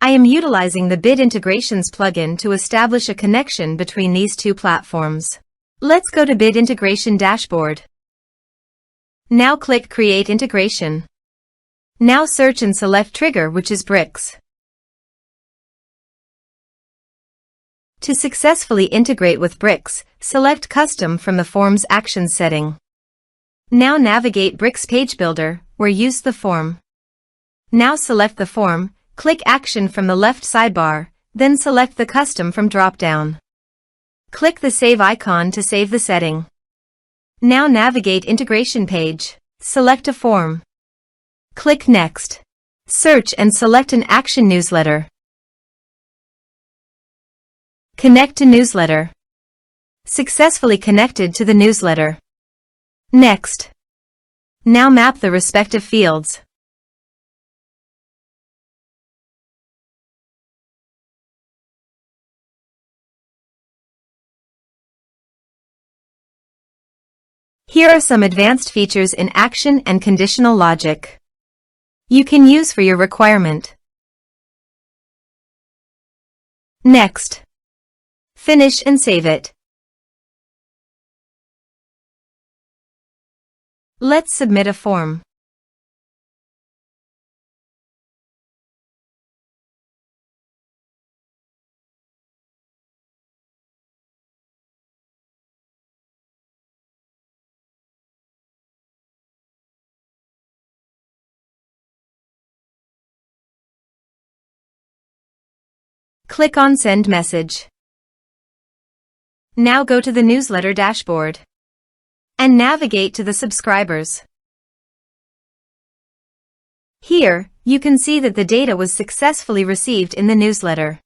I am utilizing the Bid Integrations plugin to establish a connection between these two platforms. Let's go to Bid Integration Dashboard. Now click Create Integration. Now search and select Trigger, which is bricks. To successfully integrate with bricks, select Custom from the Form's Actions setting. Now navigate Bricks Page Builder, where use the form. Now select the form, click Action from the left sidebar, then select the Custom from drop-down. Click the Save icon to save the setting. Now navigate Integration page, select a form. Click Next. Search and select an action newsletter. Connect to newsletter. Successfully connected to the newsletter. Next. Now map the respective fields. Here are some advanced features in action and conditional logic you can use for your requirement. Next. Finish and save it. Let's submit a form. Click on Send Message. Now go to the newsletter dashboard and navigate to the subscribers. Here, you can see that the data was successfully received in the newsletter.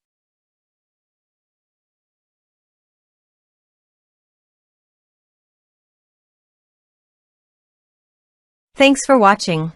Thanks for watching.